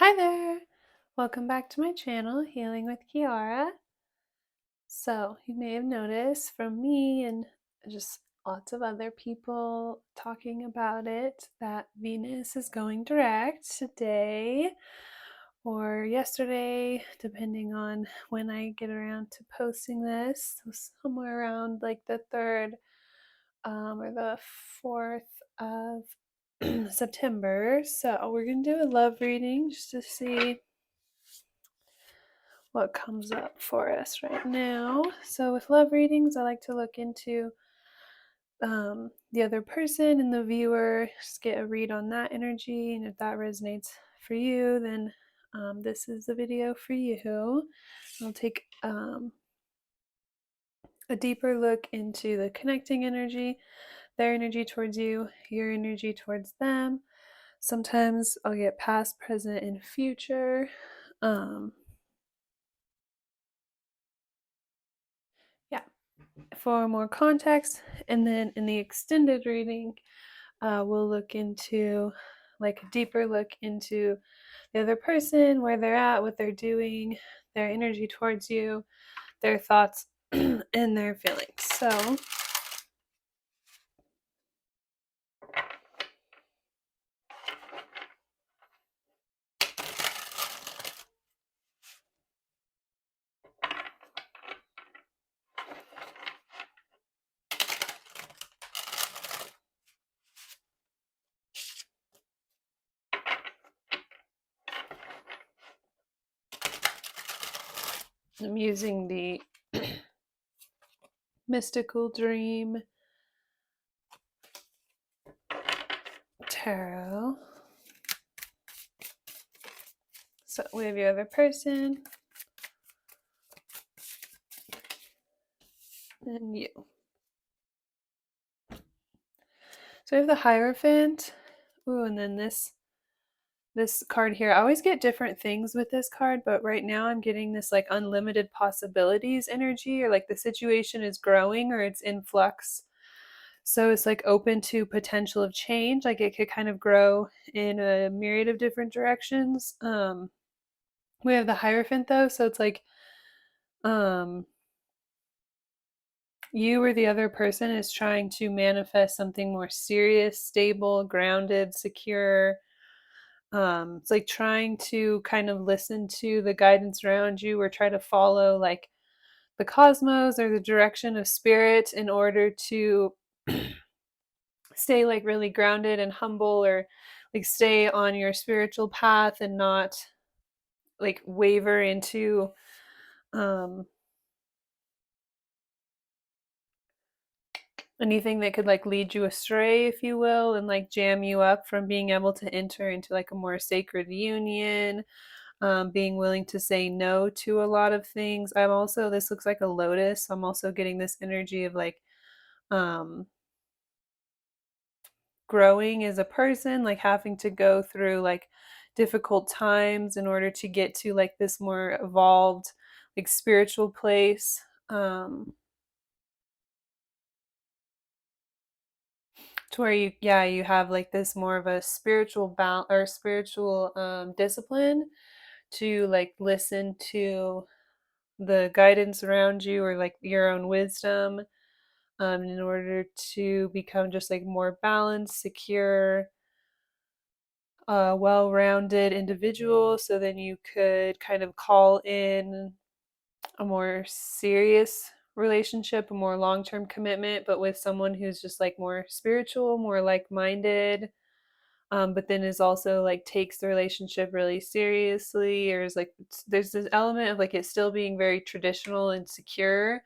Hi there! Welcome back to my channel, Healing with Kearra. So, you may have noticed from me and just lots of other people talking about it that Venus is going direct today or yesterday, depending on when I get around to posting this. So somewhere around like the 3rd or the 4th of September. So, we're going to do a love reading just to see what comes up for us right now. So with love readings, I like to look into the other person and the viewer, just get a read on that energy, and if that resonates for you, then this is the video for you. I'll take a deeper look into the connecting energy, their energy towards you, your energy towards them. Sometimes I'll get past, present, and future. Yeah, for more context. And then in the extended reading, we'll look into like a deeper look into the other person, where they're at, what they're doing, their energy towards you, their thoughts, and their feelings. So I'm using the Mystical Dream Tarot. So we have your other person and you. So we have the Hierophant. Ooh, and then this card here. I always get different things with this card, but right now I'm getting this like unlimited possibilities energy, or like the situation is growing or it's in flux. So it's like open to potential of change. Like it could kind of grow in a myriad of different directions. We have the Hierophant though, so it's like you or the other person is trying to manifest something more serious, stable, grounded, secure. It's like trying to kind of listen to the guidance around you, or try to follow like the cosmos or the direction of spirit in order to stay like really grounded and humble, or like stay on your spiritual path and not like waver into um anything that could like lead you astray, if you will, and like jam you up from being able to enter into like a more sacred union. Being willing to say no to a lot of things. I'm also, this looks like a lotus, so I'm also getting this energy of like um growing as a person, like having to go through like difficult times in order to get to like this more evolved like spiritual place. To where you have like this more of a spiritual balance or spiritual discipline to like listen to the guidance around you, or like your own wisdom, in order to become just like more balanced, secure, well-rounded individual. So then you could kind of call in a more serious relationship, a more long-term commitment, but with someone who's just like more spiritual, more like-minded, but then is also like takes the relationship really seriously, or is like there's this element of like it still being very traditional and secure,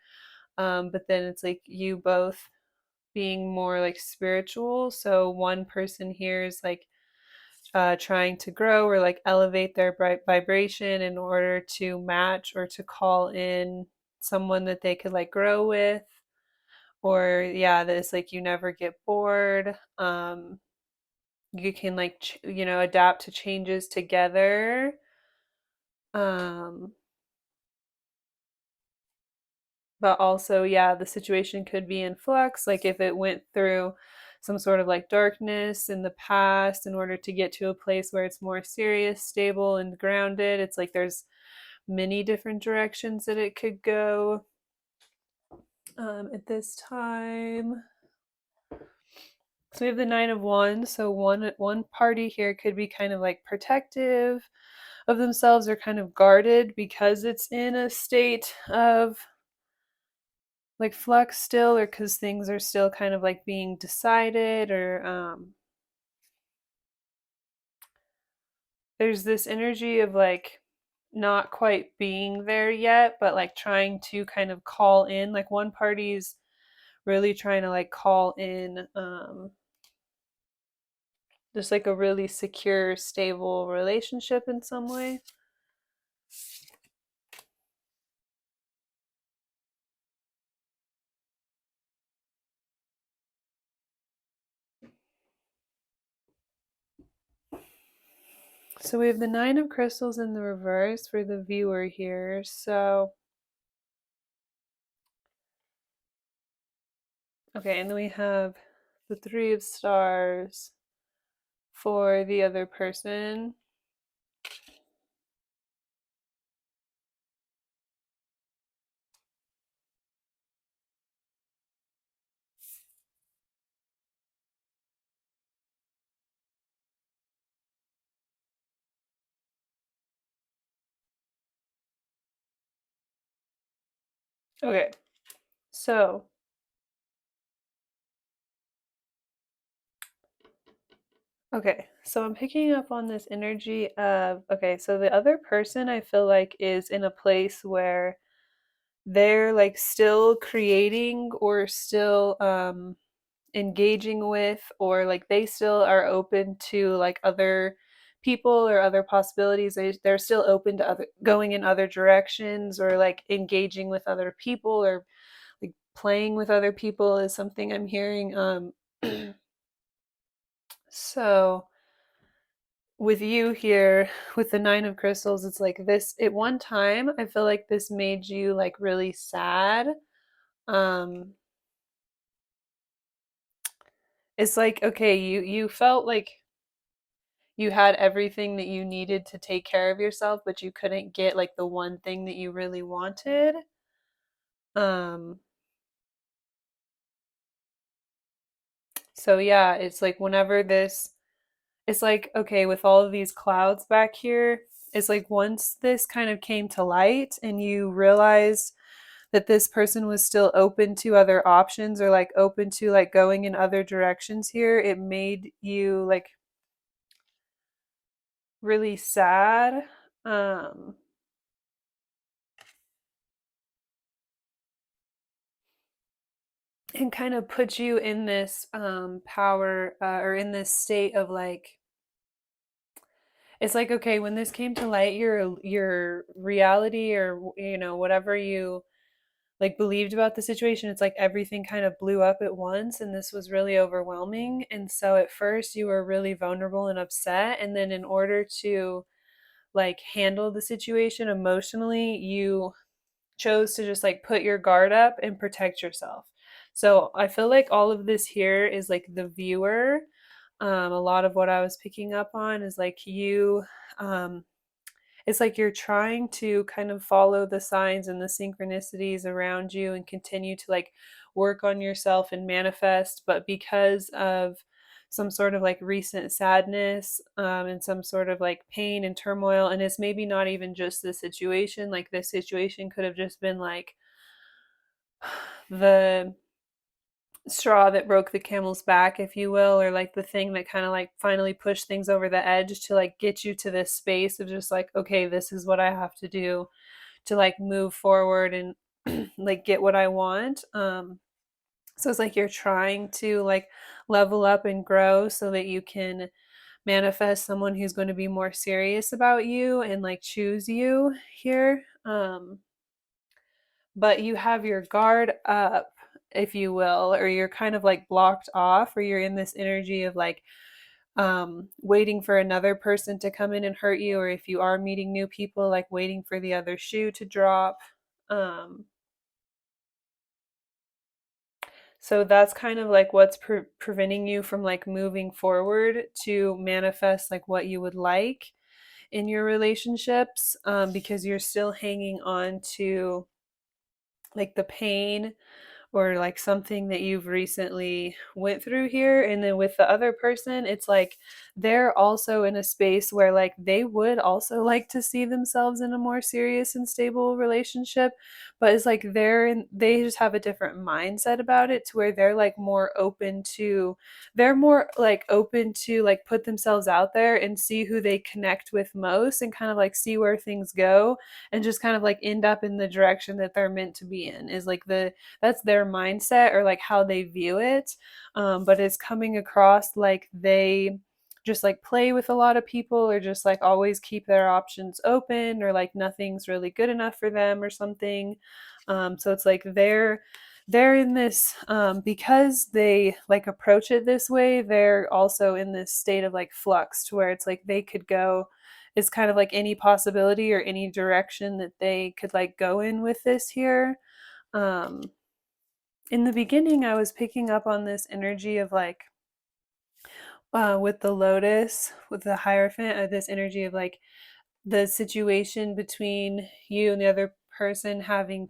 but then it's like you both being more like spiritual. So one person here is like trying to grow or like elevate their vibration in order to match or to call in someone that they could like grow with, or yeah, that it's like you never get bored. You can like adapt to changes together. um but also, yeah, the situation could be in flux, like if it went through some sort of like darkness in the past in order to get to a place where it's more serious, stable, and grounded. It's like there's many different directions that it could go at this time. So we have the Nine of Wands. So one party here could be kind of like protective of themselves or kind of guarded because it's in a state of like flux still, or because things are still kind of like being decided, or there's this energy of like not quite being there yet, but like trying to kind of call in, like one party's really trying to like call in just like a really secure, stable relationship in some way. So we have the Nine of Crystals in the reverse for the viewer here. So, okay, and then we have the Three of Stars for the other person. Okay, so I'm picking up on this energy of, okay, so the other person I feel like is in a place where they're like still creating or still engaging with, or like they still are open to like other people or other possibilities. They're still open to other going in other directions, or like engaging with other people, or like playing with other people is something I'm hearing. So with you here with the Nine of Crystals, it's like this at one time I feel like this made you like really sad. um it's like, okay, you felt like you had everything that you needed to take care of yourself, but you couldn't get like the one thing that you really wanted. um so yeah, it's like whenever this, it's like, okay, with all of these clouds back here, it's like once this kind of came to light and you realized that this person was still open to other options, or like open to like going in other directions here, it made you like really sad. um and kind of put you in this power, or in this state of like, it's like, okay, when this came to light, your reality, or whatever you like believed about the situation, it's like everything kind of blew up at once, and this was really overwhelming. And so at first you were really vulnerable and upset, and then in order to like handle the situation emotionally, you chose to just like put your guard up and protect yourself. So I feel like all of this here is like the viewer. A lot of what I was picking up on is like you, it's like you're trying to kind of follow the signs and the synchronicities around you and continue to like work on yourself and manifest, but because of some sort of like recent sadness, and some sort of like pain and turmoil, and it's maybe not even just the situation, like this situation could have just been like the straw that broke the camel's back, if you will, or like the thing that kind of like finally pushed things over the edge to like get you to this space of just like, okay, this is what I have to do to like move forward and like get what I want. So it's like you're trying to like level up and grow so that you can manifest someone who's going to be more serious about you and like choose you here. But you have your guard up, if you will, or you're kind of like blocked off, or you're in this energy of like waiting for another person to come in and hurt you, or if you are meeting new people, like waiting for the other shoe to drop. um So that's kind of like what's preventing you from like moving forward to manifest like what you would like in your relationships, because you're still hanging on to like the pain or like something that you've recently went through here. And then with the other person, it's like they're also in a space where like they would also like to see themselves in a more serious and stable relationship, but it's like they just have a different mindset about it, to where they're more like open to like put themselves out there and see who they connect with most, and kind of like see where things go, and just kind of like end up in the direction that they're meant to be in, is like that's their mindset, or like how they view it. But it's coming across like they just like play with a lot of people, or just like always keep their options open, or like nothing's really good enough for them or something. So it's like they're in this, because they like approach it this way, they're also in this state of like flux, to where it's like they could go, it's kind of like any possibility or any direction that they could like go in with this here. um in the beginning, I was picking up on this energy of like, with the lotus, with the Hierophant, this energy of like the situation between you and the other person having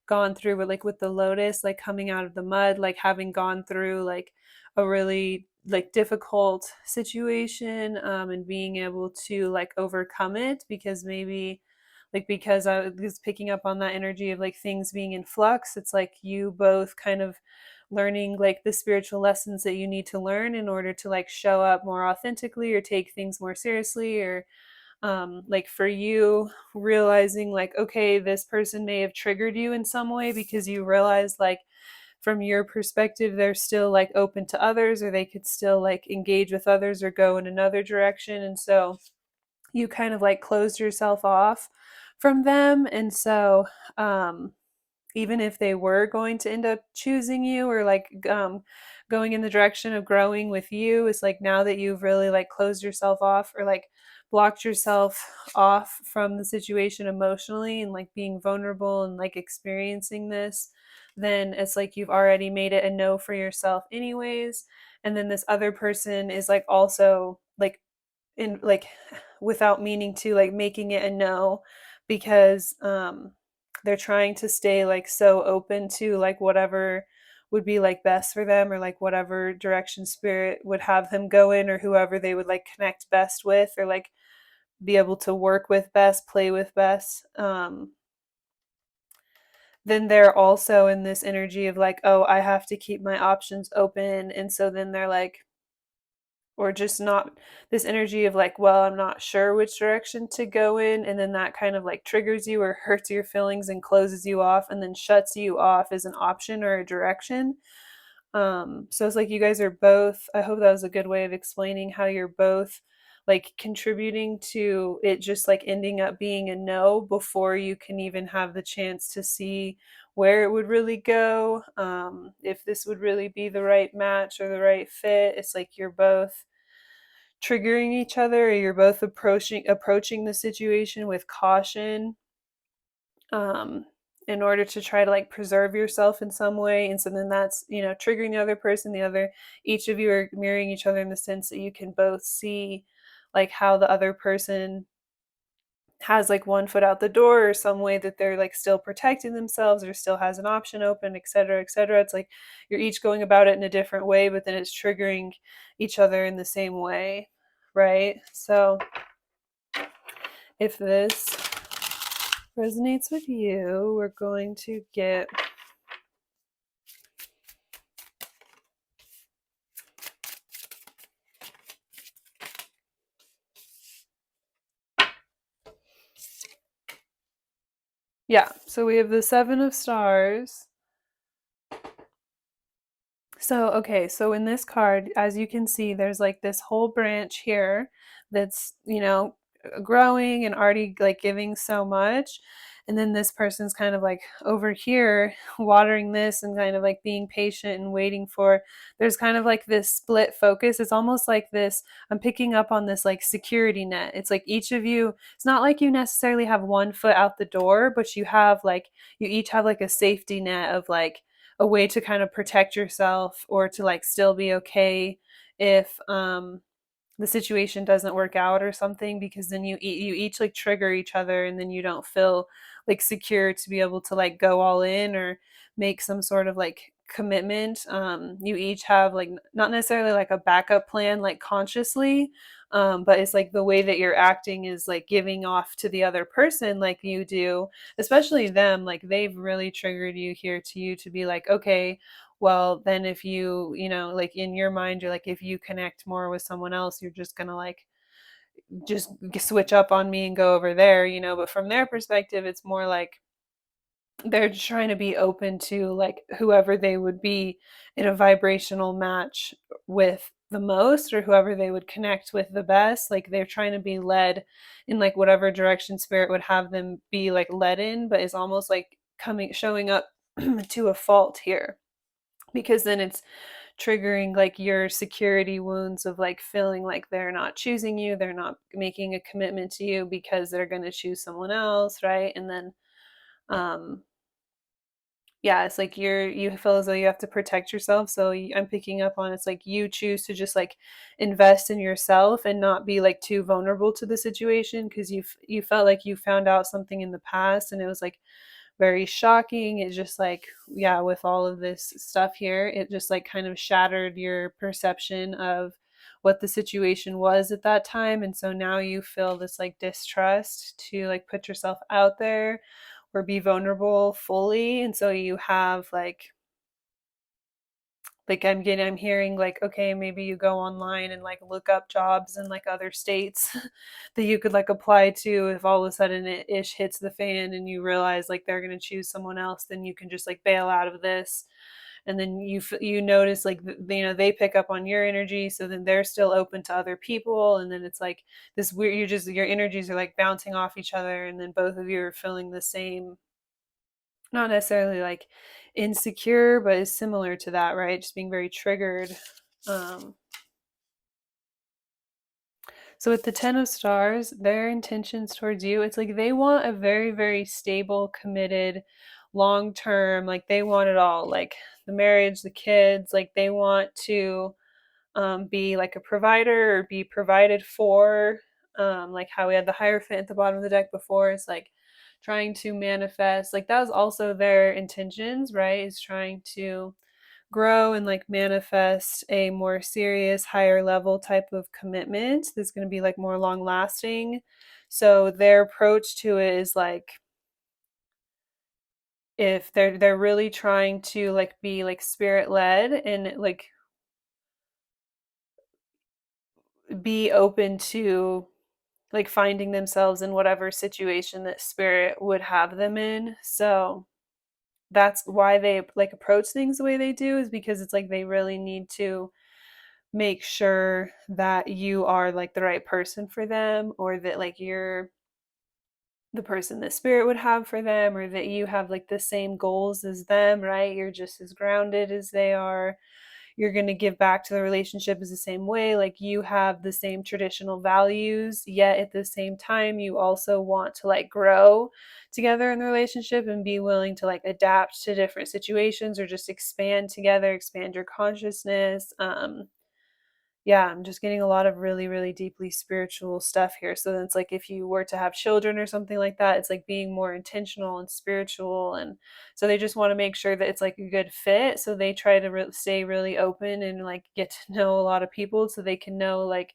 gone through, with like with the lotus, like coming out of the mud, like having gone through like a really like difficult situation, and being able to like overcome it, because maybe like, because I was picking up on that energy of like things being in flux, it's like you both kind of learning like the spiritual lessons that you need to learn in order to like show up more authentically or take things more seriously, or like for you realizing like, okay, this person may have triggered you in some way, because you realize like from your perspective they're still like open to others, or they could still like engage with others or go in another direction, and so you kind of like closed yourself off from them. And so um even if they were going to end up choosing you, or like going in the direction of growing with you, it's like now that you've really like closed yourself off, or like blocked yourself off from the situation emotionally, and like being vulnerable and like experiencing this, then it's like you've already made it a no for yourself anyways. And then this other person is like also like in like without meaning to, like making it a no, because they're trying to stay like so open to like whatever would be like best for them, or like whatever direction spirit would have them go in, or whoever they would like connect best with, or like be able to work with best, play with best. Then they're also in this energy of like, oh, I have to keep my options open, and so then they're like, or just not, this energy of like, well, I'm not sure which direction to go in, and then that kind of like triggers you or hurts your feelings and closes you off and then shuts you off as an option or a direction. So it's like you guys are both, I hope that was a good way of explaining how you're both like contributing to it just like ending up being a no before you can even have the chance to see where it would really go, if this would really be the right match or the right fit. It's like you're both triggering each other, or you're both approaching the situation with caution, um in order to try to like preserve yourself in some way. And so then that's, triggering the other person, each of you are mirroring each other in the sense that you can both see like how the other person has like one foot out the door, or some way that they're like still protecting themselves, or still has an option open, etc., etc. It's like you're each going about it in a different way, but then it's triggering each other in the same way, right? So if this resonates with you, we're going to get yeah, so we have the Seven of Stars. So, okay, so in this card, as you can see, there's like this whole branch here that's, growing and already like giving so much. And then this person's kind of like over here watering this and kind of like being patient and waiting for, there's kind of like this split focus. It's almost like this, I'm picking up on this like security net. It's like each of you, it's not like you necessarily have one foot out the door, but you each have like a safety net of like, a way to kind of protect yourself or to like still be okay if the situation doesn't work out or something, because then you each like trigger each other, and then you don't feel like secure to be able to like go all in or make some sort of like commitment. You each have like not necessarily like a backup plan like consciously, but it's like the way that you're acting is like giving off to the other person, like you do, especially them, like they've really triggered you here to you to be like, okay, well then if you know, like in your mind you're like, if you connect more with someone else, you're just gonna like just switch up on me and go over there, you know. But from their perspective, it's more like they're trying to be open to like whoever they would be in a vibrational match with the most, or whoever they would connect with the best. Like they're trying to be led in like whatever direction spirit would have them be like led in, but it's almost like coming showing up to a fault here, because then it's triggering like your security wounds of like feeling like they're not choosing you, they're not making a commitment to you because they're going to choose someone else, right? And then um yeah, it's like you feel as though you have to protect yourself. So I'm picking up on, it's like you choose to just like invest in yourself and not be like too vulnerable to the situation, because you felt like you found out something in the past and it was like very shocking. It just like, yeah, with all of this stuff here, it just like kind of shattered your perception of what the situation was at that time. And so now you feel this like distrust to like put yourself out there or be vulnerable fully. And so you have like I'm hearing like, okay, maybe you go online and like look up jobs in like other states that you could like apply to. If all of a sudden it ish hits the fan and you realize like they're going to choose someone else, then you can just like bail out of this. And then you notice like you know, they pick up on your energy, so then they're still open to other people, and then it's like this weird, you just, your energies are like bouncing off each other, and then both of you are feeling the same, not necessarily like insecure, but is similar to that, right? Just being very triggered. Um, so with the 10 of stars, their intentions towards you, it's like they want a very, very stable, committed, long term, like they want it all, like the marriage, the kids, like they want to be like a provider or be provided for. Like how we had the Hierophant at the bottom of the deck before, it's like trying to manifest, like that was also their intentions, right? Is trying to grow and like manifest a more serious, higher level type of commitment that's going to be like more long lasting. So their approach to it is like, if they're really trying to like be like spirit led and like be open to like finding themselves in whatever situation that spirit would have them in. So that's why they like approach things the way they do, is because it's like they really need to make sure that you are like the right person for them, or that like you're the person that spirit would have for them, or that you have like the same goals as them, right? You're just as grounded as they are. You're going to give back to the relationship as the same way, like you have the same traditional values, yet at the same time you also want to like grow together in the relationship and be willing to like adapt to different situations, or just expand together, expand your consciousness. Yeah, I'm just getting a lot of really, really deeply spiritual stuff here. So then it's like, if you were to have children or something like that, it's like being more intentional and spiritual. And so they just want to make sure that it's like a good fit. So they try to stay really open and like get to know a lot of people, so they can know like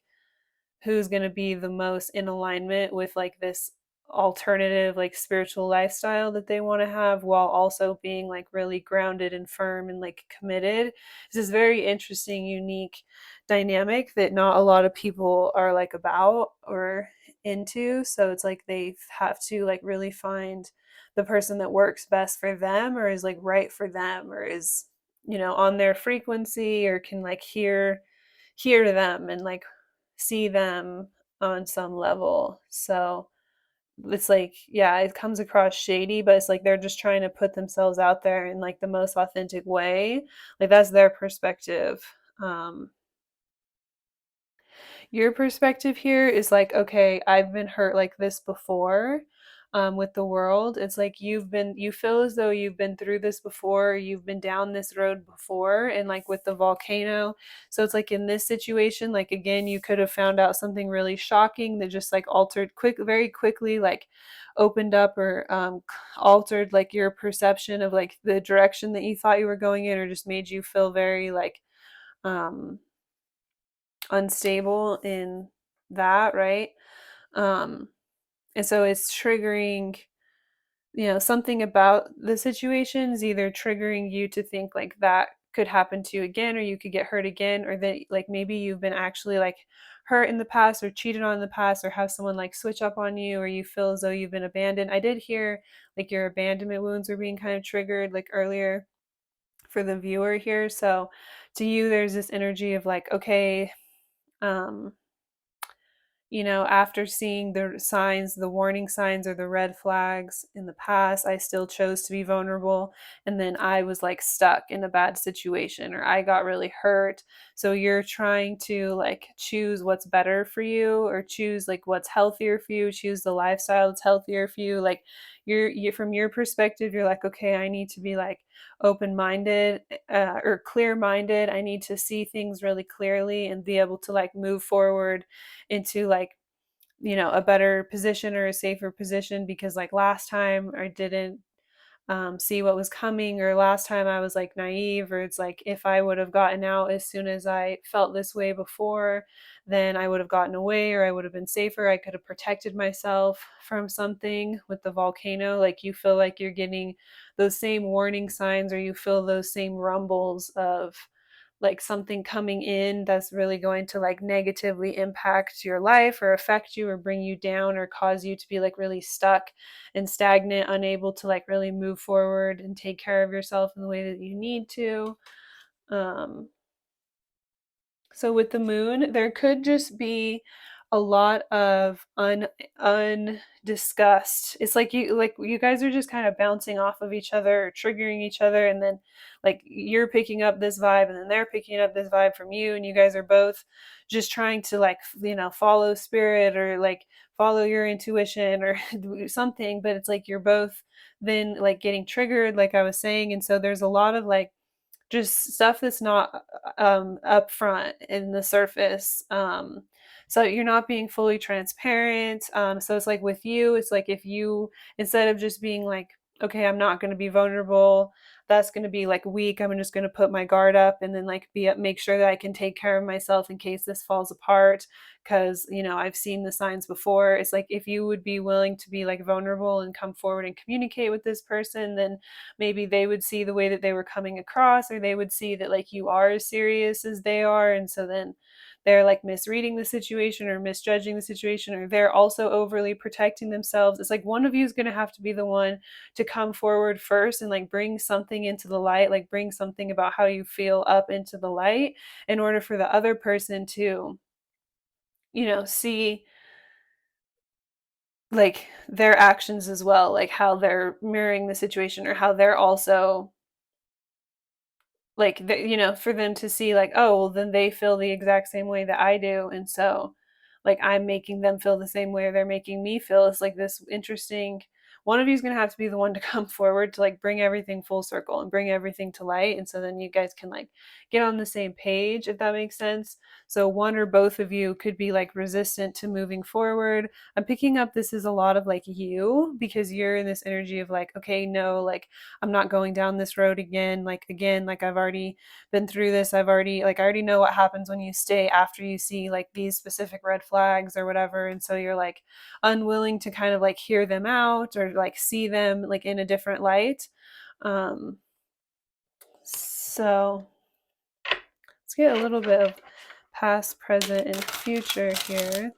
who's going to be the most in alignment with like this alternative like spiritual lifestyle that they want to have, while also being like really grounded and firm and like committed. This is very interesting, unique dynamic that not a lot of people are like about or into. So it's like they have to like really find the person that works best for them, or is like right for them, or is, you know, on their frequency, or can like hear them and like see them on some level. So it's like, yeah, it comes across shady, but it's like they're just trying to put themselves out there in like the most authentic way. Like that's their perspective. Um, your perspective here is like, okay, I've been hurt like this before. with the world. It's like you feel as though you've been through this before, you've been down this road before, and like with the volcano. So it's like in this situation, like again, you could have found out something really shocking that just like altered very quickly, like opened up or altered like your perception of like the direction that you thought you were going in, or just made you feel very like um unstable in that, right? um and so it's triggering, something about the situation is either triggering you to think like that could happen to you again, or you could get hurt again, or that like maybe you've been actually like hurt in the past or cheated on in the past, or have someone like switch up on you, or you feel as though you've been abandoned. I did hear like your abandonment wounds were being kind of triggered like earlier for the viewer here. So to you there's this energy of like, okay, um after seeing the signs, the warning signs or the red flags in the past, I still chose to be vulnerable. And then I was like stuck in a bad situation, or I got really hurt. So you're trying to like choose what's better for you, or choose like what's healthier for you, choose the lifestyle that's healthier for you. Like you from your perspective, you're like, okay, I need to be like open minded, or clear minded. I need to see things really clearly and be able to like move forward into like a better position or a safer position, because like last time I didn't see what was coming, or last time I was like naive, or it's like if I would have gotten out as soon as I felt this way before, then I would have gotten away, or I would have been safer. I could have protected myself from something. With the volcano, like you feel like you're getting those same warning signs, or you feel those same rumbles of like something coming in that's really going to like negatively impact your life, or affect you, or bring you down, or cause you to be like really stuck and stagnant, unable to like really move forward and take care of yourself in the way that you need to. um so with the moon, there could just be a lot of undiscussed. It's like you guys are just kind of bouncing off of each other, or triggering each other, and then like you're picking up this vibe, and then they're picking up this vibe from you, and you guys are both just trying to like follow spirit, or like follow your intuition, or something. But it's like you're both then like getting triggered, like I was saying. And so there's a lot of like just stuff that's not up front in the surface. So you're not being fully transparent. So it's like with you, it's like if you, instead of just being like, okay, I'm not going to be vulnerable, that's going to be like weak, I'm just going to put my guard up, and then like be up, make sure that I can take care of myself in case this falls apart, because I've seen the signs before. It's like if you would be willing to be like vulnerable and come forward and communicate with this person, then maybe they would see the way that they were coming across, or they would see that like you are as serious as they are. And so then they're like misreading the situation, or misjudging the situation, or they're also overly protecting themselves. It's like one of you is going to have to be the one to come forward first and like bring something into the light, like bring something about how you feel up into the light, in order for the other person to see like their actions as well, like how they're mirroring the situation, or how they're also like for them to see like, oh well, then they feel the exact same way that I do, and so like I'm making them feel the same way, or they're making me feel. It's like this interesting, one of you is going to have to be the one to come forward to like bring everything full circle and bring everything to light, and so then you guys can like get on the same page, if that makes sense. So one or both of you could be like resistant to moving forward. I'm picking up this is a lot of like you, because you're in this energy of like, okay, no, like I'm not going down this road again. Like again, like I've already been through this. I already know what happens when you stay after you see like these specific red flags or whatever. And so you're like unwilling to kind of like hear them out, or like see them like in a different light. So let's get a little bit of past, present, and future here.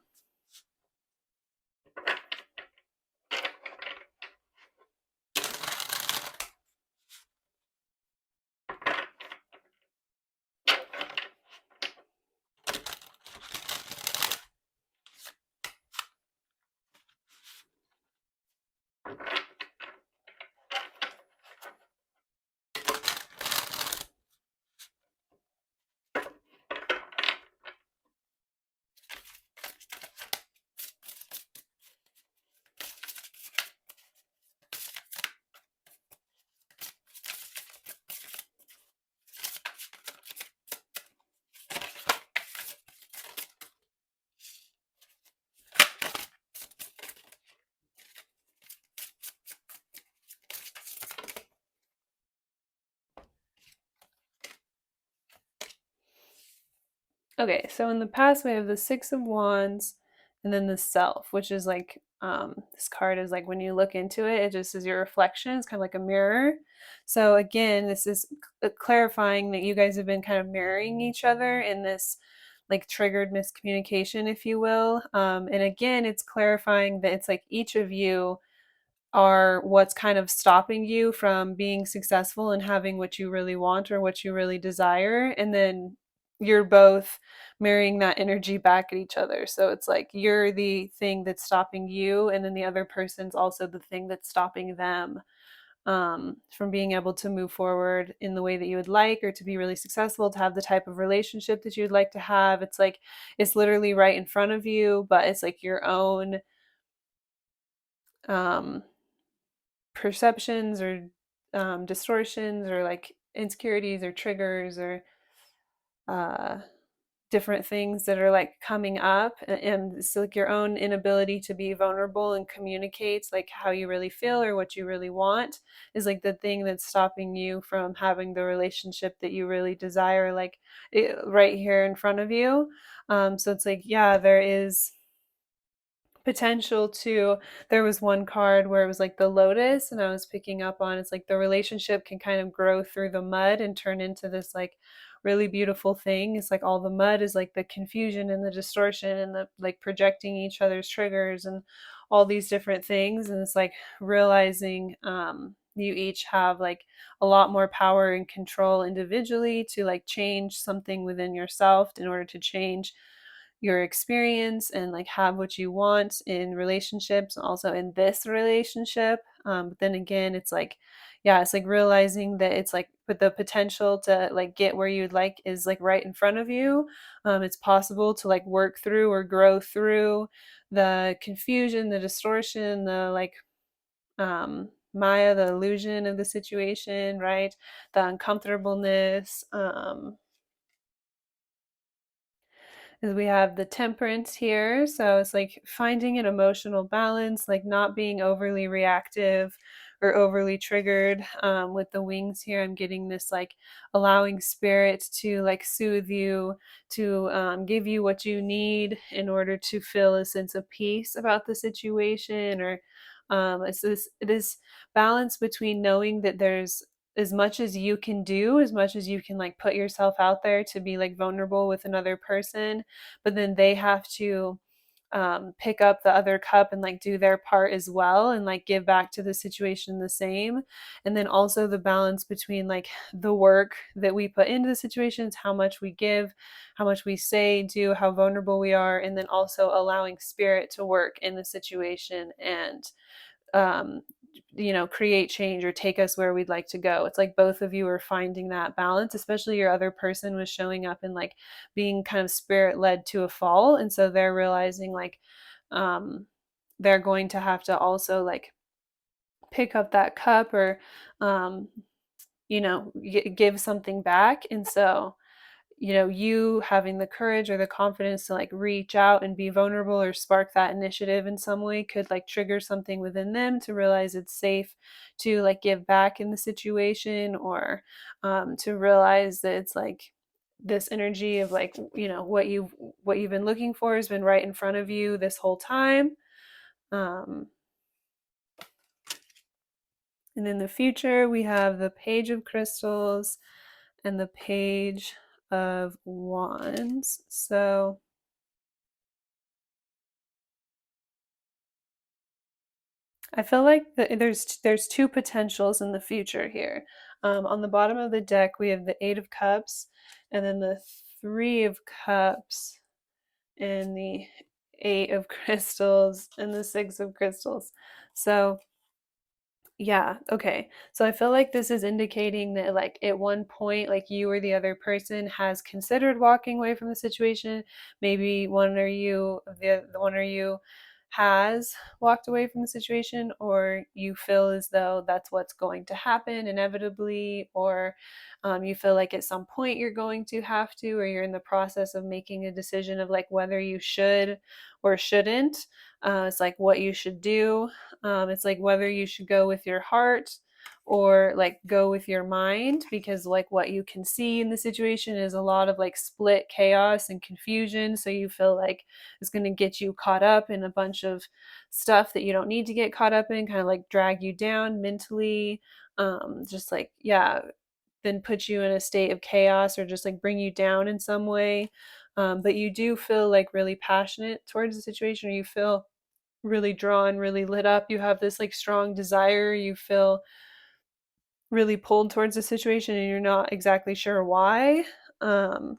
Okay, so in the past we have the Six of Wands and then the Self, which is like this card is like when you look into it, it just is your reflection. It's kind of like a mirror. So again, this is clarifying that you guys have been kind of mirroring each other in this like triggered miscommunication, if you will. And again, it's clarifying that it's like each of you are what's kind of stopping you from being successful and having what you really want or what you really desire. And then you're both mirroring that energy back at each other. So it's like you're the thing that's stopping you, and then the other person's also the thing that's stopping them from being able to move forward in the way that you would like, or to be really successful, to have the type of relationship that you'd like to have. It's like it's literally right in front of you, but it's like your own um, perceptions or distortions or like insecurities or triggers or uh, different things that are like coming up, and it's like your own inability to be vulnerable and communicate like how you really feel or what you really want is like the thing that's stopping you from having the relationship that you really desire, like right here in front of you. So it's like, yeah, there is potential to, there was one card where it was like the lotus, and I was picking up on, it's like the relationship can kind of grow through the mud and turn into this like really beautiful thing. It's like all the mud is like the confusion and the distortion and the like projecting each other's triggers and all these different things. And it's like realizing you each have like a lot more power and control individually to like change something within yourself in order to change your experience and like have what you want in relationships, also in this relationship. But then again, it's like, yeah, it's like realizing that it's like, but the potential to like get where you'd like is like right in front of you. It's possible to like work through or grow through the confusion, the distortion, the like Maya, the illusion of the situation, right? The uncomfortableness. Is we have the temperance here. So it's like finding an emotional balance, like not being overly reactive or overly triggered. With the wings here, I'm getting this like allowing spirit to like soothe you, to give you what you need in order to feel a sense of peace about the situation. Or it is balance between knowing that there's as much as you can do, as much as you can like put yourself out there to be like vulnerable with another person, but then they have to pick up the other cup and like do their part as well and like give back to the situation the same. And then also the balance between like the work that we put into the situations, how much we give, how much we say, do, how vulnerable we are, and then also allowing spirit to work in the situation and um, create change or take us where we'd like to go. It's like both of you are finding that balance, especially your other person was showing up and like being kind of spirit led to a fall. And so they're realizing like um, they're going to have to also like pick up that cup or, um, give something back. And so you having the courage or the confidence to like reach out and be vulnerable or spark that initiative in some way could like trigger something within them to realize it's safe to like give back in the situation, or to realize that it's like this energy of like what you've been looking for has been right in front of you this whole time. um, and in the future we have the Page of Crystals and the Page of Wands. So I feel like there's two potentials in the future here. On the bottom of the deck, we have the Eight of Cups, and then the Three of Cups, and the Eight of Crystals, and the Six of Crystals. So yeah, okay. So I feel like this is indicating that like at one point like you or the other person has considered walking away from the situation. Maybe one or you the one or you has walked away from the situation, or you feel as though that's what's going to happen inevitably, or you feel like at some point you're going to have to, or you're in the process of making a decision of like whether you should or shouldn't. It's like what you should do. It's like whether you should go with your heart or like go with your mind, because like what you can see in the situation is a lot of like split chaos and confusion, so you feel like it's going to get you caught up in a bunch of stuff that you don't need to get caught up in, kind of like drag you down mentally, just like, yeah, then put you in a state of chaos or just like bring you down in some way. But you do feel like really passionate towards the situation, or you feel really drawn, really lit up. You have this like strong desire. You feel really pulled towards the situation and you're not exactly sure why. Um,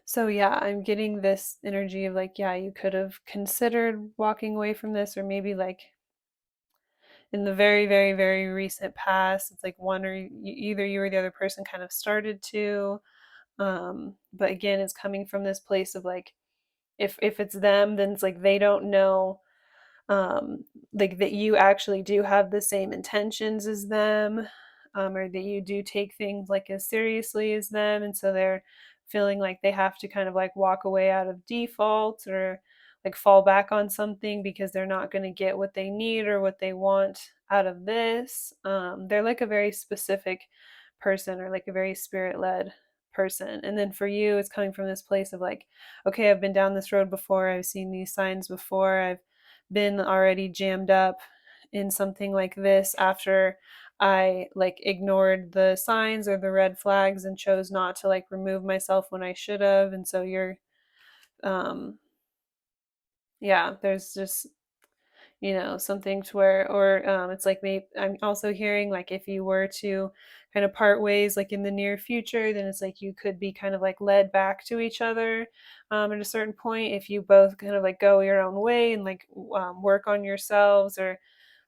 so yeah, I'm getting this energy of like, yeah, you could have considered walking away from this, or maybe like in the very, very, very recent past, it's like one or either you or the other person kind of started to. But again, it's coming from this place of like, if it's them, then it's like they don't know, like that you actually do have the same intentions as them, or that you do take things like as seriously as them, and so they're feeling like they have to kind of like walk away out of default, or like fall back on something because they're not going to get what they need or what they want out of this. They're like a very specific person, or like a very spirit-led person. And then for you, it's coming from this place of like, okay, I've been down this road before, I've seen these signs before, I've been already jammed up in something like this after I like ignored the signs or the red flags and chose not to like remove myself when I should have. And so you're, um yeah, there's just, something to where, or it's like, maybe I'm also hearing like if you were to kind of part ways like in the near future, then it's like you could be kind of like led back to each other, at a certain point, if you both kind of like go your own way and like work on yourselves, or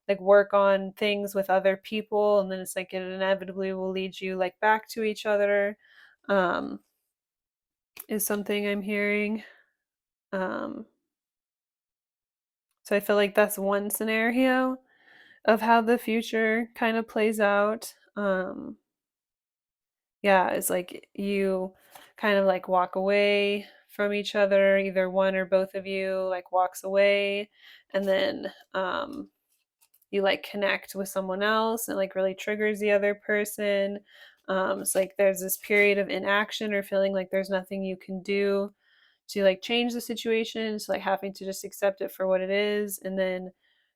like work on things with other people, and then it's like it inevitably will lead you like back to each other, um is something I'm hearing. um so I feel like that's one scenario of how the future kind of plays out. Yeah, it's like you kind of like walk away from each other, either one or both of you like walks away, and then you like connect with someone else and like really triggers the other person. It's like there's this period of inaction or feeling like there's nothing you can do to like change the situation. It's like having to just accept it for what it is. And then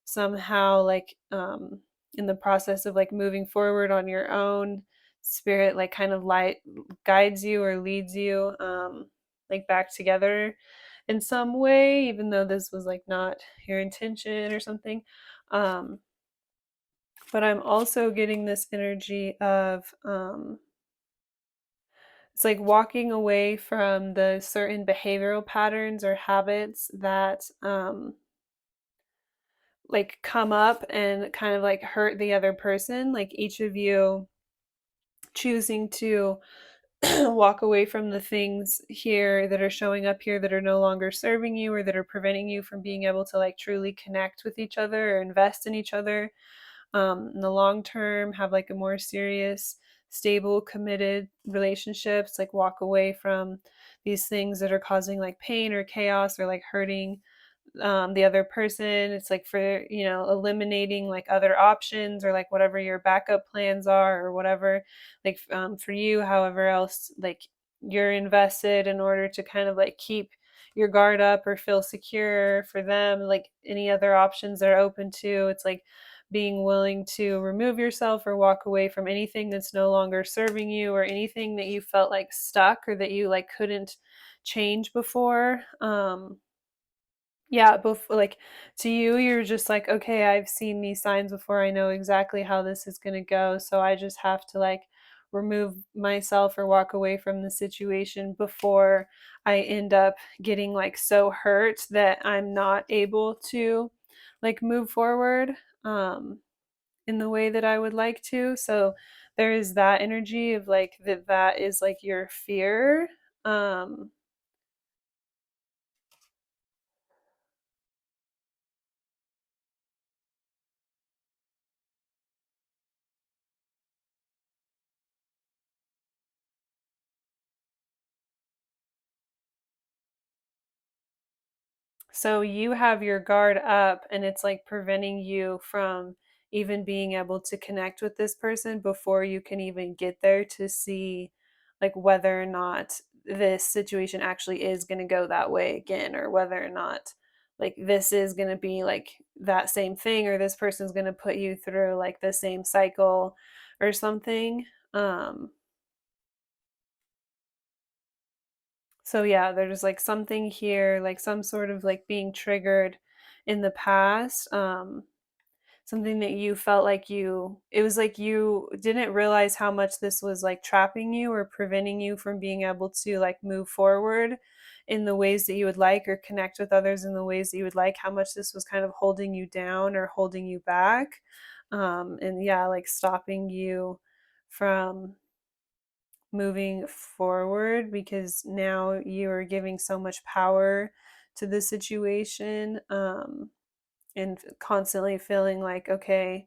somehow like, in the process of like moving forward on your own, spirit like kind of light guides you or leads you, like back together in some way, even though this was like not your intention or something. um but I'm also getting this energy of, it's like walking away from the certain behavioral patterns or habits that, like come up and kind of like hurt the other person, like each of you choosing to walk away from the things here that are showing up here that are no longer serving you, or that are preventing you from being able to like truly connect with each other or invest in each other, in the long term, have like a more serious, stable, committed relationships, like walk away from these things that are causing like pain or chaos or like hurting, the other person. It's like for, eliminating like other options, or like whatever your backup plans are, or whatever, like, for you, however else like you're invested in order to kind of like keep your guard up or feel secure. For them, like any other options they're open to, it's like being willing to remove yourself or walk away from anything that's no longer serving you, or anything that you felt like stuck or that you like couldn't change before. Yeah, both like, to you, you're just like, okay, I've seen these signs before. I know exactly how this is going to go. So I just have to like remove myself or walk away from the situation before I end up getting like so hurt that I'm not able to like move forward, um in the way that I would like to. So there is that energy of like that is like your fear. Um So you have your guard up and it's like preventing you from even being able to connect with this person before you can even get there to see like whether or not this situation actually is going to go that way again, or whether or not like this is going to be like that same thing, or this person's going to put you through like the same cycle or something. So yeah, there's like something here, like some sort of like being triggered in the past. Something that you felt like it was like you didn't realize how much this was like trapping you or preventing you from being able to like move forward in the ways that you would like, or connect with others in the ways that you would like, how much this was kind of holding you down or holding you back. And yeah, like stopping you from moving forward, because now you are giving so much power to the situation, and constantly feeling like, okay,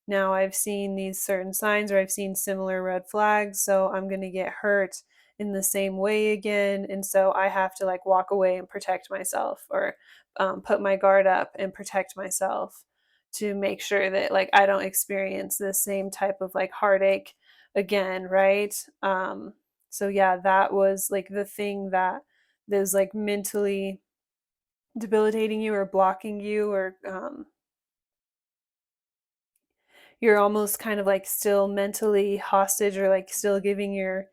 now I've seen these certain signs, or I've seen similar red flags, so I'm going to get hurt in the same way again. And so I have to like walk away and protect myself, or put my guard up and protect myself to make sure that like I don't experience this same type of like heartache again, right? So yeah, that was like the thing that was like mentally debilitating you or blocking you, or you're almost kind of like still mentally hostage, or like still giving your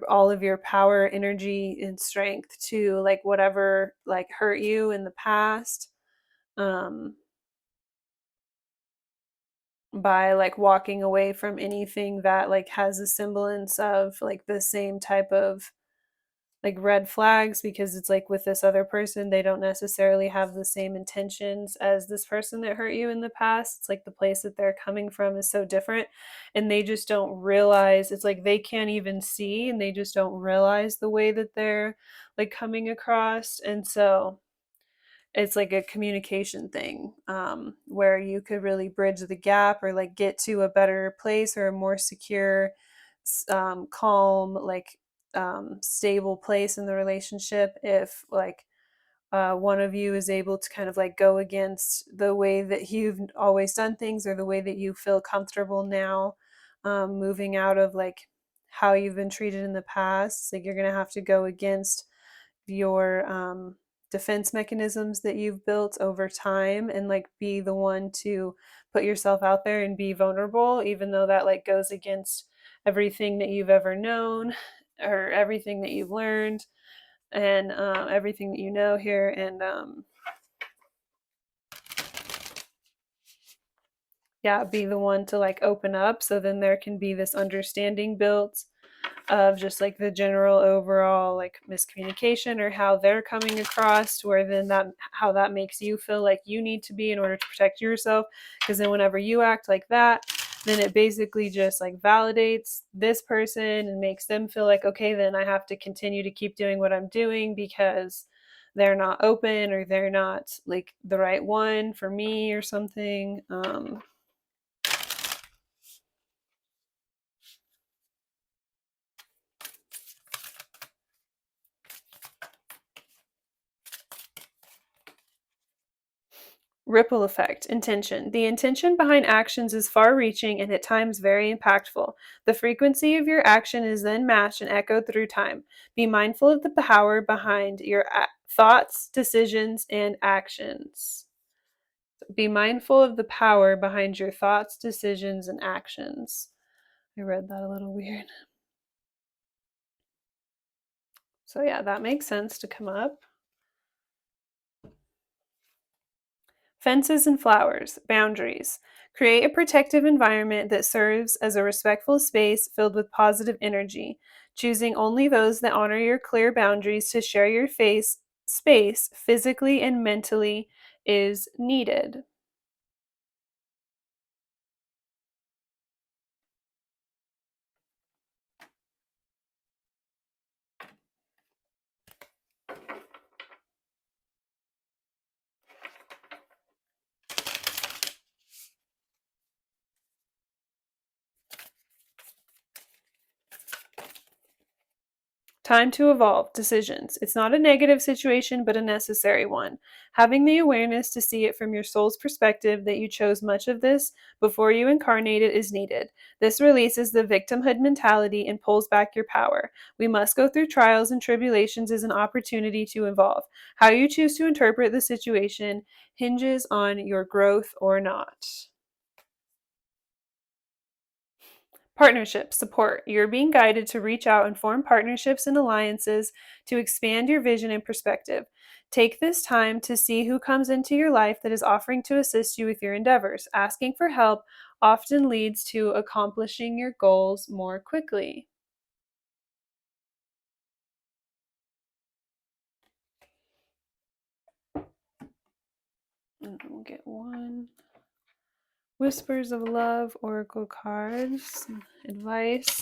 all of your power, energy, and strength to like whatever like hurt you in the past, um by like walking away from anything that like has a semblance of like the same type of like red flags, because it's like with this other person, they don't necessarily have the same intentions as this person that hurt you in the past. It's like the place that they're coming from is so different, and they just don't realize, it's like they can't even see, and they just don't realize the way that they're like coming across. And so it's like a communication thing, where you could really bridge the gap, or like get to a better place, or a more secure, calm, like stable place in the relationship, if like one of you is able to kind of like go against the way that you've always done things, or the way that you feel comfortable now, moving out of like how you've been treated in the past. It's like you're going to have to go against your defense mechanisms that you've built over time, and like be the one to put yourself out there and be vulnerable, even though that like goes against everything that you've ever known, or everything that you've learned, and everything that you know here. And yeah, be the one to like open up, so then there can be this understanding built of just like the general overall like miscommunication, or how they're coming across, where then that how that makes you feel like you need to be in order to protect yourself. Because then whenever you act like that, then it basically just like validates this person and makes them feel like, okay, then I have to continue to keep doing what I'm doing, because they're not open, or they're not like the right one for me, or something. Ripple effect, intention. The intention behind actions is far reaching and at times very impactful. The frequency of your action is then matched and echoed through time. Be mindful of the power behind your thoughts, decisions, and actions. Be mindful of the power behind your thoughts, decisions, and actions. I read that a little weird. So, yeah, that makes sense to come up. Fences and flowers, boundaries. Create a protective environment that serves as a respectful space filled with positive energy, choosing only those that honor your clear boundaries to share your space physically and mentally is needed. Time to evolve. Decisions. It's not a negative situation, but a necessary one. Having the awareness to see it from your soul's perspective that you chose much of this before you incarnated is needed. This releases the victimhood mentality and pulls back your power. We must go through trials and tribulations as an opportunity to evolve. How you choose to interpret the situation hinges on your growth or not. Partnership support. You're being guided to reach out and form partnerships and alliances to expand your vision and perspective. Take this time to see who comes into your life that is offering to assist you with your endeavors. Asking for help often leads to accomplishing your goals more quickly. And we'll get one. Whispers of Love Oracle cards. Advice.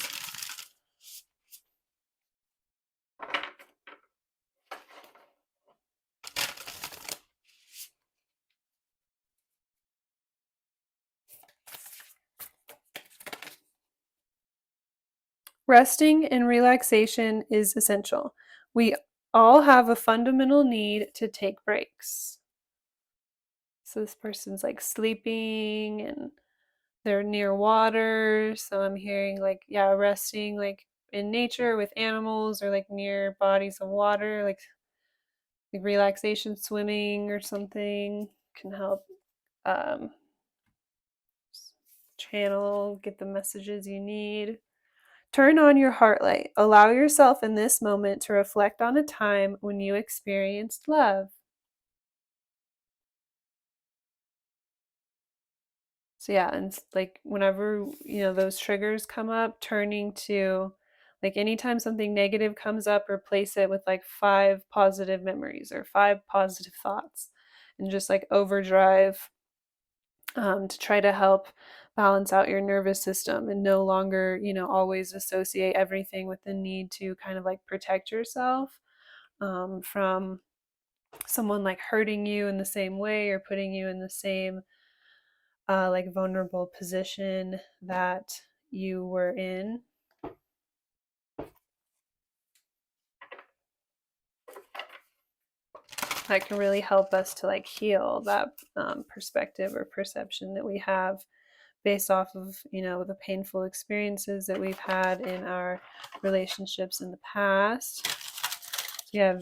Resting and relaxation is essential. We all have a fundamental need to take breaks. So this person's like sleeping and they're near water. So I'm hearing like, yeah, resting like in nature with animals or like near bodies of water, like relaxation, swimming or something can help um, channel, get the messages you need. Turn on your heart light. Allow yourself in this moment to reflect on a time when you experienced love. So yeah, and like whenever, those triggers come up, turning to like anytime something negative comes up, replace it with like 5 positive memories or 5 positive thoughts and just like overdrive to try to help balance out your nervous system and no longer, always associate everything with the need to kind of like protect yourself from someone like hurting you in the same way or putting you in the same like vulnerable position that you were in. That can really help us to like heal that perspective or perception that we have based off of the painful experiences that we've had in our relationships in the past. So yeah,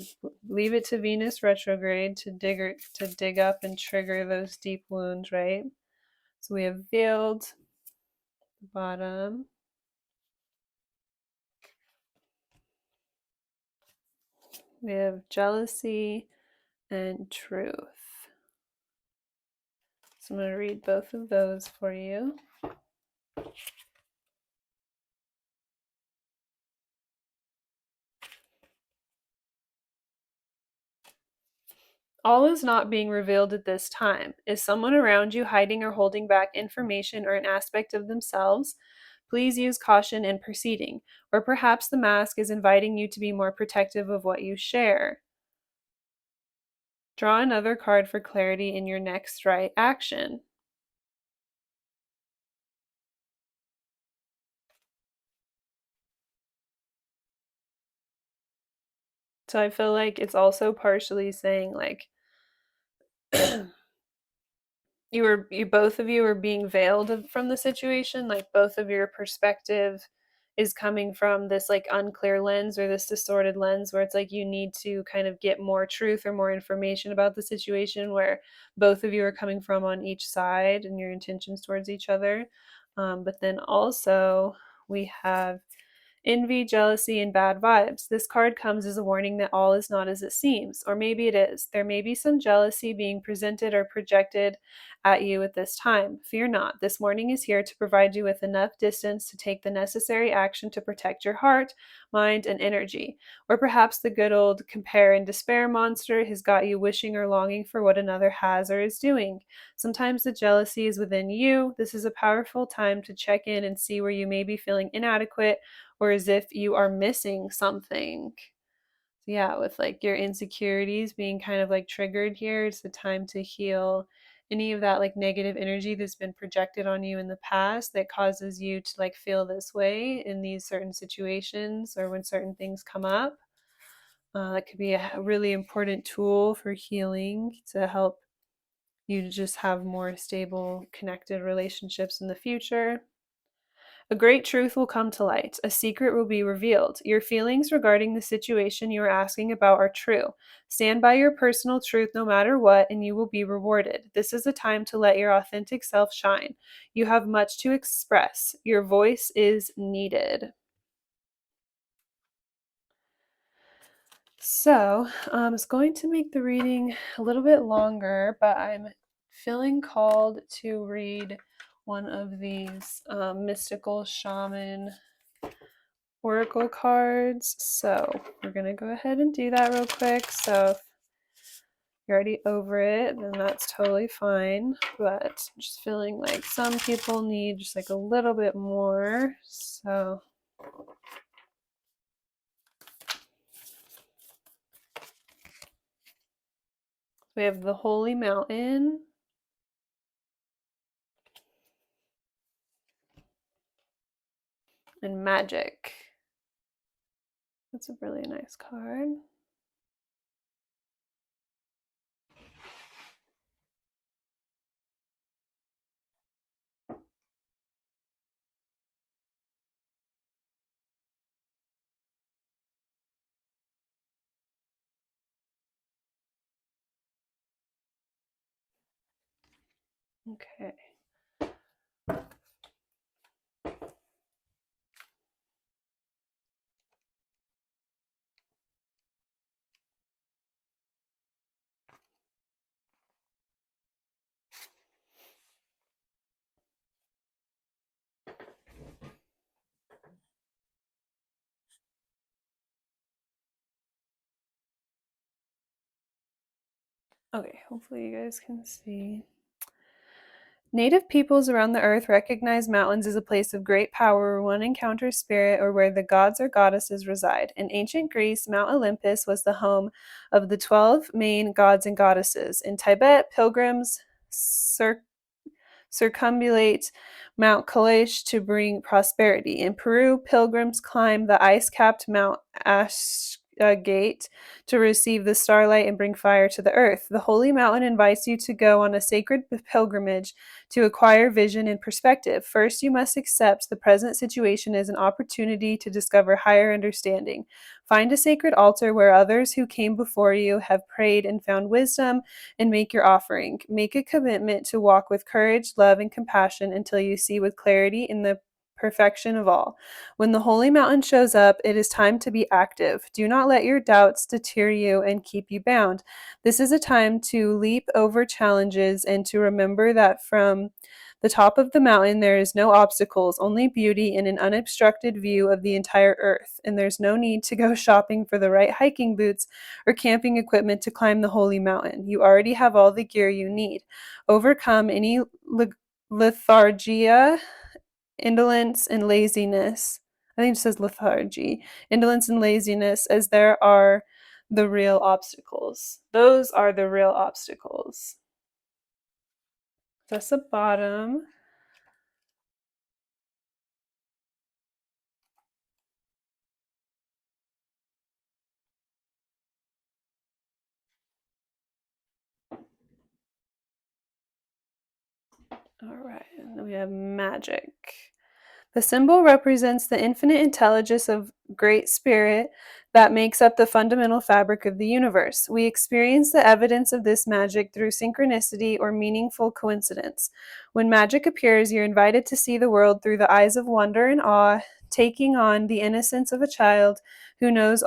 leave it to Venus retrograde to dig up and trigger those deep wounds, right? So we have veiled the bottom. We have jealousy and truth. So I'm going to read both of those for you. All is not being revealed at this time. Is someone around you hiding or holding back information or an aspect of themselves? Please use caution in proceeding. Or perhaps the mask is inviting you to be more protective of what you share. Draw another card for clarity in your next right action. So I feel like it's also partially saying like you both of you are being veiled from the situation, like both of your perspective is coming from this like unclear lens or this distorted lens where it's like you need to kind of get more truth or more information about the situation where both of you are coming from on each side and your intentions towards each other. But then also we have envy, jealousy, and bad vibes. This card comes as a warning that all is not as it seems, or maybe it is. There may be some jealousy being presented or projected at you at this time. Fear not. This warning is here to provide you with enough distance to take the necessary action to protect your heart, mind, and energy. Or perhaps the good old compare and despair monster has got you wishing or longing for what another has or is doing. Sometimes the jealousy is within you. This is a powerful time to check in and see where you may be feeling inadequate or as if you are missing something. Yeah, with like your insecurities being kind of like triggered here, it's the time to heal any of that like negative energy that's been projected on you in the past that causes you to like feel this way in these certain situations or when certain things come up. That could be a really important tool for healing to help you to just have more stable, connected relationships in the future. A great truth will come to light. A secret will be revealed. Your feelings regarding the situation you are asking about are true. Stand by your personal truth no matter what, and you will be rewarded. This is a time to let your authentic self shine. You have much to express. Your voice is needed. So, it's going to make the reading a little bit longer, but I'm feeling called to read one of these mystical shaman oracle cards. So, we're going to go ahead and do that real quick. So, if you're already over it, then that's totally fine. But I'm just feeling like some people need just like a little bit more. So, we have the Holy Mountain and Magic. That's a really nice card. Okay. Okay, hopefully you guys can see. Native peoples around the earth recognize mountains as a place of great power where one encounters spirit or where the gods or goddesses reside. In ancient Greece, Mount Olympus was the home of the 12 main gods and goddesses. In Tibet, pilgrims circumambulate Mount Kailash to bring prosperity. In Peru, pilgrims climb the ice-capped Mount Ashgate to receive the starlight and bring fire to the earth. The holy mountain invites you to go on a sacred pilgrimage to acquire vision and perspective. First, you must accept the present situation as an opportunity to discover higher understanding. Find a sacred altar where others who came before you have prayed and found wisdom, and make your offering. Make a commitment to walk with courage, love, and compassion until you see with clarity in the perfection of all. When the holy mountain shows up, it is time to be active. Do not let your doubts deter you and keep you bound. This is a time to leap over challenges and to remember that from the top of the mountain there is no obstacles, only beauty and an unobstructed view of the entire earth. And there's no need to go shopping for the right hiking boots or camping equipment to climb the holy mountain. You already have all the gear you need. Overcome any lethargia, indolence, and laziness. I think it says lethargy, indolence, and laziness, as there are the real obstacles. Those are the real obstacles. That's the bottom. All right, and then we have magic. The symbol represents the infinite intelligence of Great Spirit that makes up the fundamental fabric of the universe. We experience the evidence of this magic through synchronicity or meaningful coincidence. When magic appears, you're invited to see the world through the eyes of wonder and awe, taking on the innocence of a child who knows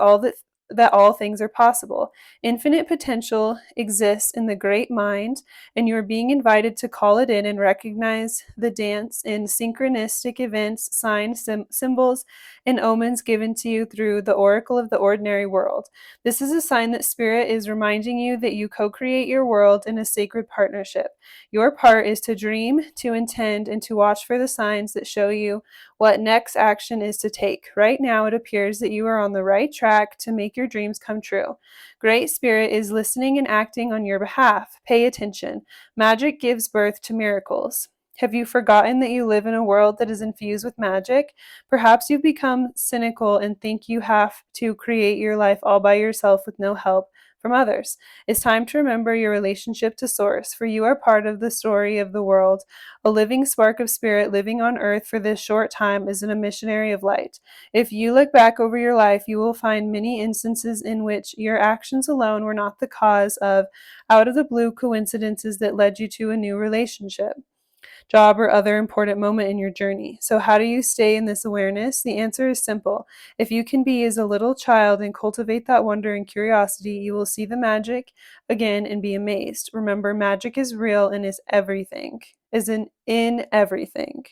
that all things are possible. Infinite potential exists in the great mind, and you are being invited to call it in and recognize the dance in synchronistic events, signs, symbols, and omens given to you through the oracle of the ordinary world. This is a sign that Spirit is reminding you that you co-create your world in a sacred partnership. Your part is to dream, to intend, and to watch for the signs that show you what next action is to take. Right now, it appears that you are on the right track to make your dreams come true. Great Spirit is listening and acting on your behalf. Pay attention. Magic gives birth to miracles. Have you forgotten that you live in a world that is infused with magic? Perhaps you've become cynical and think you have to create your life all by yourself with no help from others. It's time to remember your relationship to Source, for you are part of the story of the world. A living spark of spirit living on earth for this short time is a missionary of light. If you look back over your life, you will find many instances in which your actions alone were not the cause of out of the blue coincidences that led you to a new relationship, job, or other important moment in your journey. So, how do you stay in this awareness? The answer is simple. If you can be as a little child and cultivate that wonder and curiosity, you will see the magic again and be amazed. Remember, magic is real and is everything, is in everything.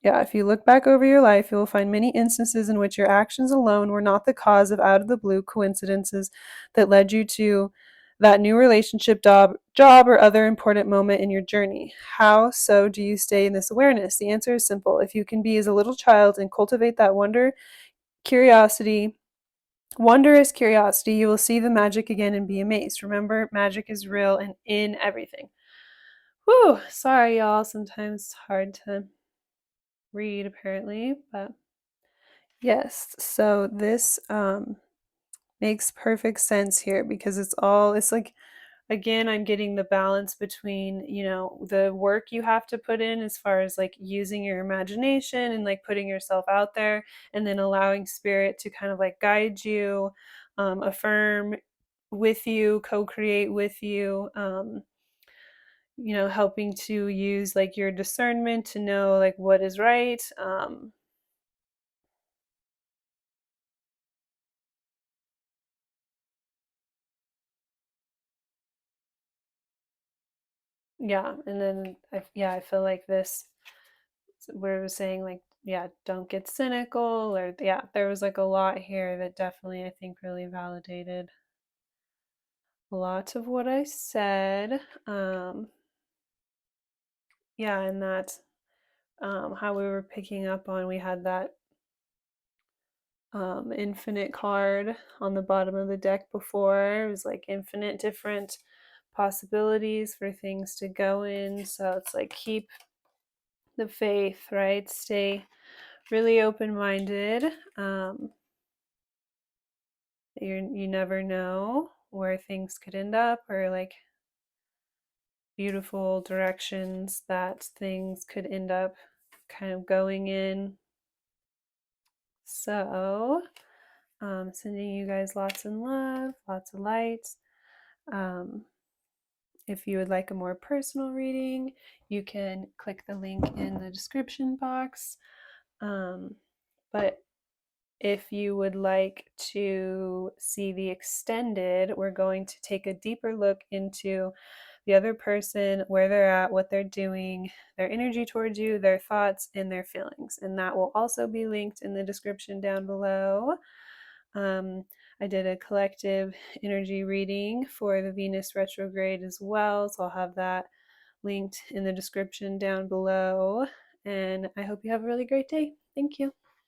Yeah, if you look back over your life, you will find many instances in which your actions alone were not the cause of out of the blue coincidences that led you to that new relationship, job, or other important moment in your journey. How so do you stay in this awareness? The answer is simple. If you can be as a little child and cultivate that curiosity, wondrous curiosity, you will see the magic again and be amazed. Remember, magic is real and in everything. Whew, sorry, y'all. Sometimes it's hard to read, apparently, but yes, so this makes perfect sense here because it's like, again, I'm getting the balance between, the work you have to put in as far as like using your imagination and like putting yourself out there, and then allowing spirit to kind of like guide you, affirm with you, co-create with you, helping to use like your discernment to know like what is right. Yeah, and then I feel like this where it was saying like, yeah, don't get cynical, or yeah, there was like a lot here that definitely I think really validated a lot of what I said. Yeah, and that how we were picking up on, we had that infinite card on the bottom of the deck before. It was like infinite different possibilities for things to go in. So it's like keep the faith, right? Stay really open-minded. You never know where things could end up, or like beautiful directions that things could end up kind of going in. So, sending you guys lots of love, lots of light. Um, if you would like a more personal reading, you can click the link in the description box. But if you would like to see the extended, we're going to take a deeper look into the other person, where they're at, what they're doing, their energy towards you, their thoughts, and their feelings. And that will also be linked in the description down below. Um, I did a collective energy reading for the Venus retrograde as well, so I'll have that linked in the description down below. And I hope you have a really great day. Thank you.